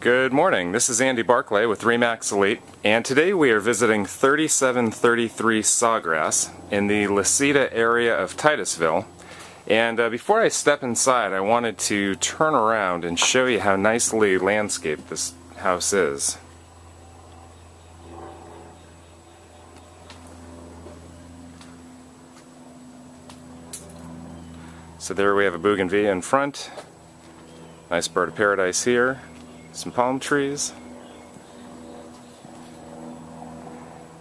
Good morning, this is Andy Barclay with Remax Elite, and today we are visiting 3733 Sawgrass in the Cita area of Titusville. And before I step inside, I wanted to turn around and show you how nicely landscaped this house is. So there we have a bougainvillea in front, nice bird of paradise here. Some palm trees,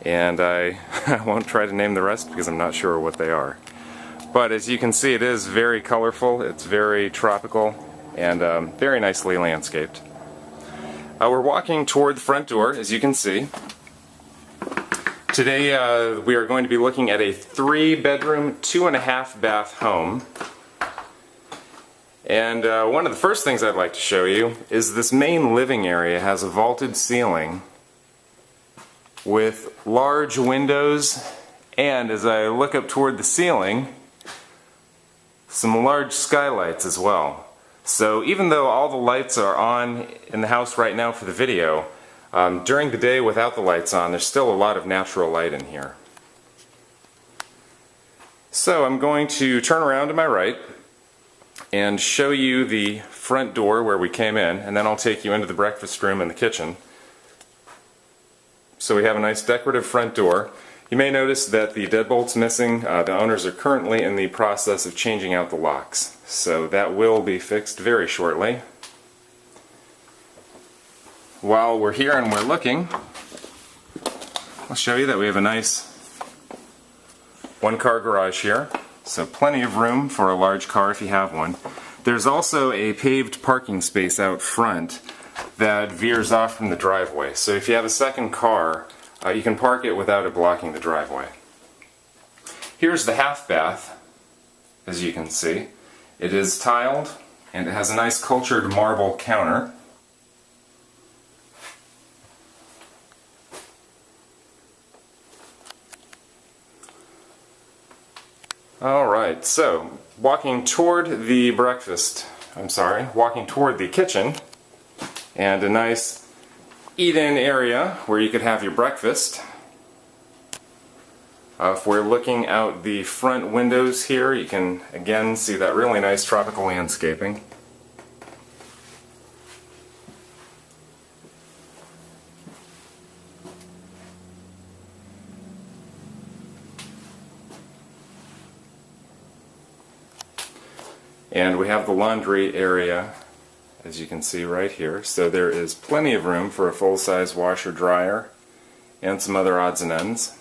and I won't try to name the rest because I'm not sure what they are. But as you can see, it is very colorful, it's very tropical, and very nicely landscaped. We're walking toward the front door, as you can see. Today we are going to be looking at a 3-bedroom, 2.5-bath home. And one of the first things I'd like to show you is this main living area has a vaulted ceiling with large windows, and as I look up toward the ceiling, some large skylights as well. So even though all the lights are on in the house right now for the video, during the day without the lights on, there's still a lot of natural light in here. So I'm going to turn around to my right and show you the front door where we came in, and then I'll take you into the breakfast room and the kitchen. So we have a nice decorative front door. You may notice that the deadbolt's missing. The owners are currently in the process of changing out the locks, so that will be fixed very shortly. While we're here and we're looking, I'll show you that we have a nice one-car garage here. So plenty of room for a large car if you have one. There's also a paved parking space out front that veers off from the driveway. So if you have a second car, you can park it without it blocking the driveway. Here's the half bath, as you can see. It is tiled and it has a nice cultured marble counter. Alright, so walking toward the kitchen, and a nice eat-in area where you could have your breakfast. If we're looking out the front windows here, you can again see that really nice tropical landscaping. And we have the laundry area, as you can see right here. So there is plenty of room for a full-size washer dryer and some other odds and ends.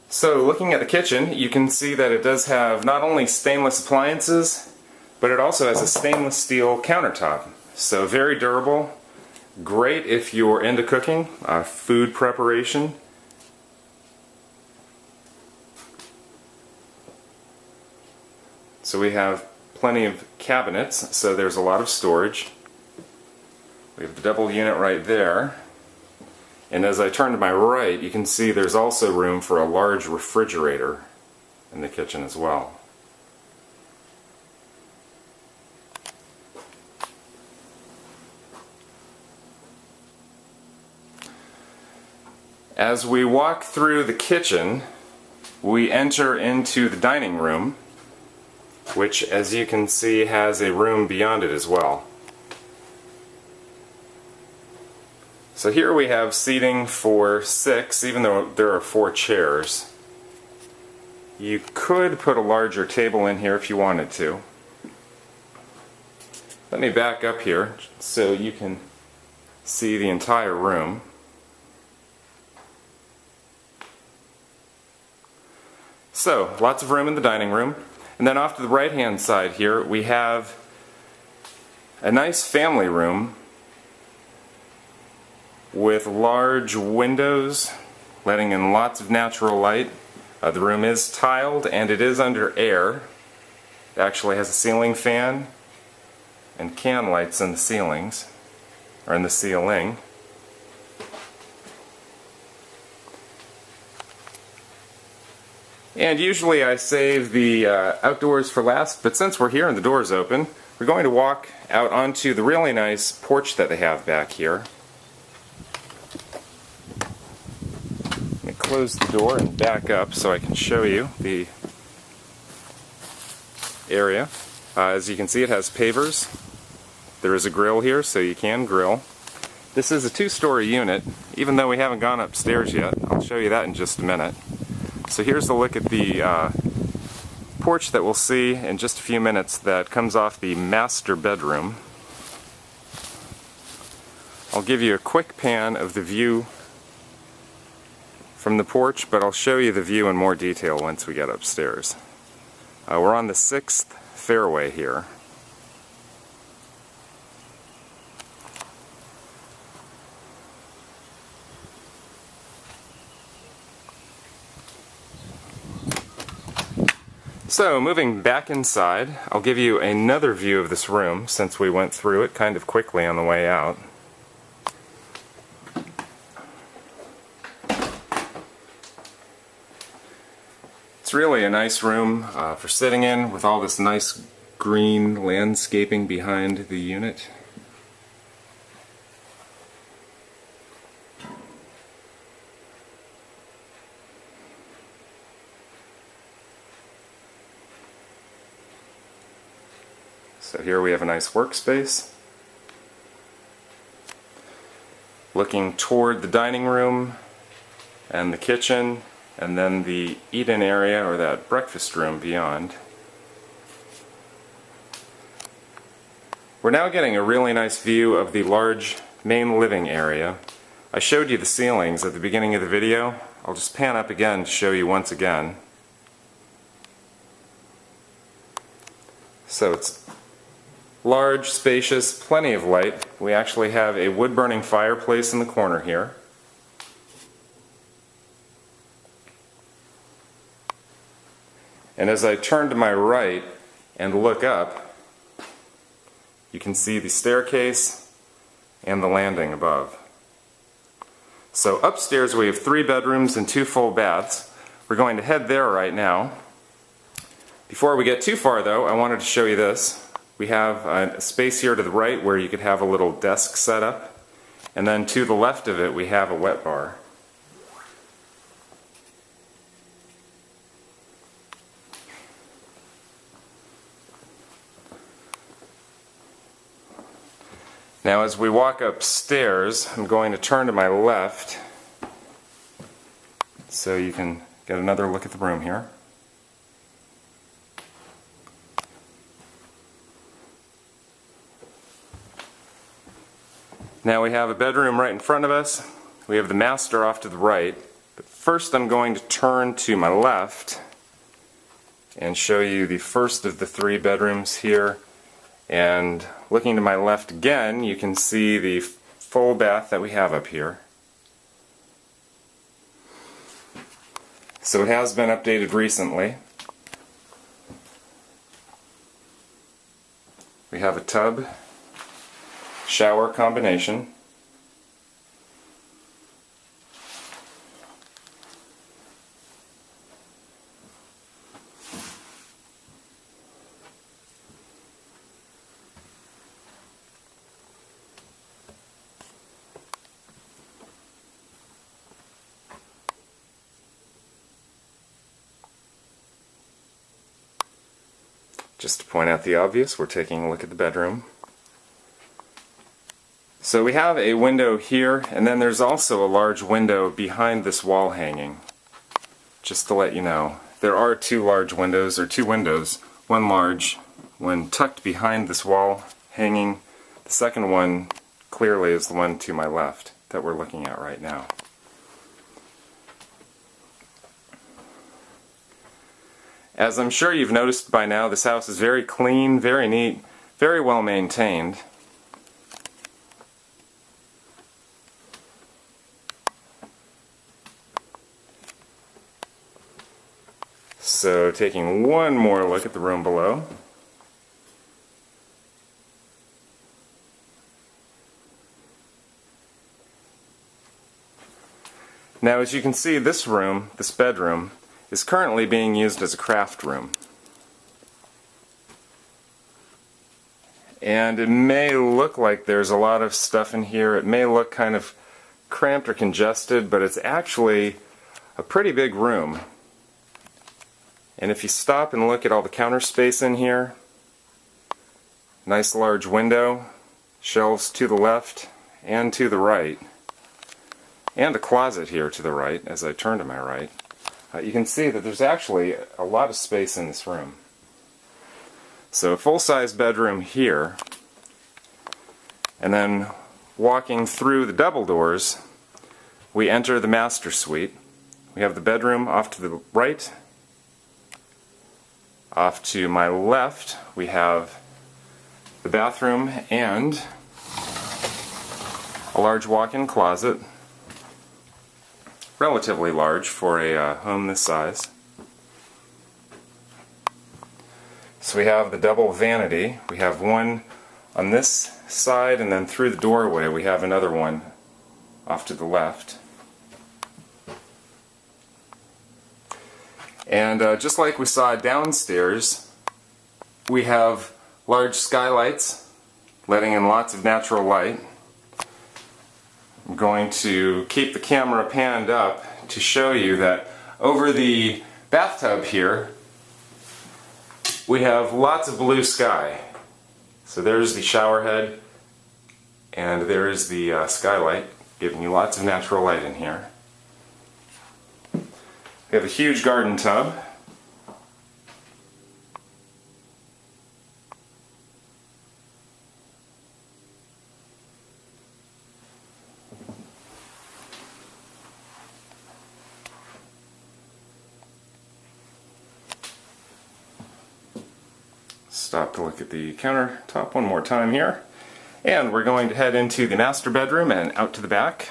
So looking at the kitchen, you can see that it does have not only stainless appliances, but it also has a stainless steel countertop. So very durable, great if you're into cooking, food preparation. So we have plenty of cabinets, so there's a lot of storage. We have the double unit right there. And as I turn to my right, you can see there's also room for a large refrigerator in the kitchen as well. As we walk through the kitchen, we enter into the dining room, which, as you can see, has a room beyond it as well. So here we have seating for 6, even though there are 4 chairs. You could put a larger table in here if you wanted to. Let me back up here so you can see the entire room. So, lots of room in the dining room. And then off to the right-hand side here, we have a nice family room with large windows letting in lots of natural light. The room is tiled and it is under air. It actually has a ceiling fan and can lights in the ceilings, or in the ceiling. And usually I save the outdoors for last, but since we're here and the door is open, we're going to walk out onto the really nice porch that they have back here. Let me close the door and back up so I can show you the area. As you can see, it has pavers. There is a grill here, so you can grill. This is a two-story unit, even though we haven't gone upstairs yet. I'll show you that in just a minute. So here's a look at the porch that we'll see in just a few minutes that comes off the master bedroom. I'll give you a quick pan of the view from the porch, but I'll show you the view in more detail once we get upstairs. We're on the 6th fairway here. So, moving back inside, I'll give you another view of this room since we went through it kind of quickly on the way out. It's really a nice room for sitting in with all this nice green landscaping behind the unit. So here we have a nice workspace. Looking toward the dining room and the kitchen, and then the eat-in area, or that breakfast room beyond. We're now getting a really nice view of the large main living area. I showed you the ceilings at the beginning of the video. I'll just pan up again to show you once again. So it's large, spacious, plenty of light. We actually have a wood-burning fireplace in the corner here. And as I turn to my right and look up, you can see the staircase and the landing above. So upstairs we have 3 bedrooms and 2 full baths. We're going to head there right now. Before we get too far though, I wanted to show you this. We have a space here to the right where you could have a little desk set up, and then to the left of it we have a wet bar. Now as we walk upstairs, I'm going to turn to my left so you can get another look at the room here. Now we have a bedroom right in front of us. We have the master off to the right. But first I'm going to turn to my left and show you the first of the 3 bedrooms here. And looking to my left again, you can see the full bath that we have up here. So it has been updated recently. We have a tub, shower combination. Just to point out the obvious, we're taking a look at the bedroom. So we have a window here, and then there's also a large window behind this wall hanging. Just to let you know, there are 2 large windows, or 2 windows, one large, one tucked behind this wall hanging. The second one clearly is the one to my left that we're looking at right now. As I'm sure you've noticed by now, this house is very clean, very neat, very well maintained. So taking one more look at the room below. Now as you can see, this room, this bedroom, is currently being used as a craft room. And it may look like there's a lot of stuff in here. It may look kind of cramped or congested, but it's actually a pretty big room. And if you stop and look at all the counter space in here, nice large window, shelves to the left and to the right, and a closet here to the right as I turn to my right, you can see that there's actually a lot of space in this room. So a full-size bedroom here, and then walking through the double doors, we enter the master suite. We have the bedroom off to the right. Off to my left, we have the bathroom and a large walk-in closet, relatively large for a home this size. So we have the double vanity. We have one on this side, and then through the doorway we have another one off to the left. And just like we saw downstairs, we have large skylights letting in lots of natural light. I'm going to keep the camera panned up to show you that over the bathtub here we have lots of blue sky. So there's the shower head, and there is the skylight, giving you lots of natural light in here. We have a huge garden tub. Stop to look at the countertop one more time here. And we're going to head into the master bedroom and out to the back.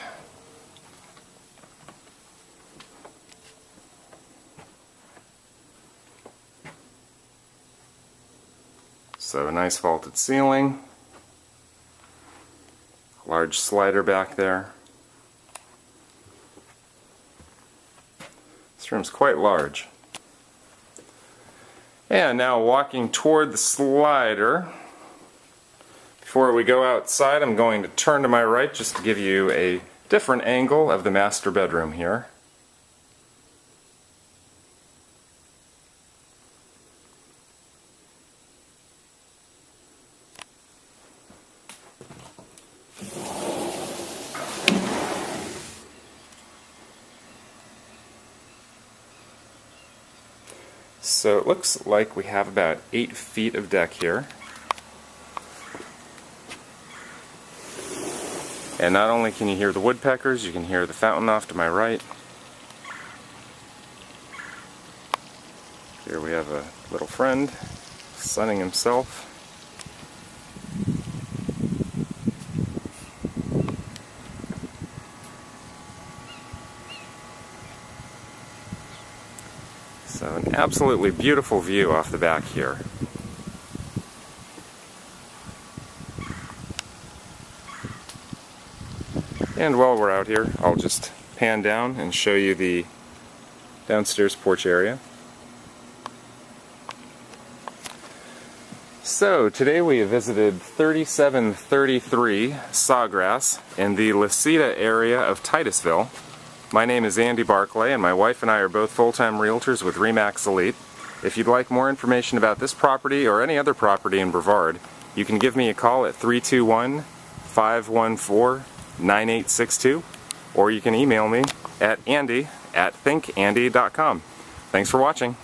So a nice vaulted ceiling, a large slider back there. This room's quite large. And now walking toward the slider, before we go outside, I'm going to turn to my right just to give you a different angle of the master bedroom here. So it looks like we have about 8 feet of deck here. And not only can you hear the woodpeckers, you can hear the fountain off to my right. Here we have a little friend sunning himself. So an absolutely beautiful view off the back here. And while we're out here, I'll just pan down and show you the downstairs porch area. So today we have visited 3733 Sawgrass in the Cita area of Titusville. My name is Andy Barclay, and my wife and I are both full-time realtors with RE/MAX Elite. If you'd like more information about this property or any other property in Brevard, you can give me a call at 321-514-9862, or you can email me at andy@thinkandy.com. Thanks for watching.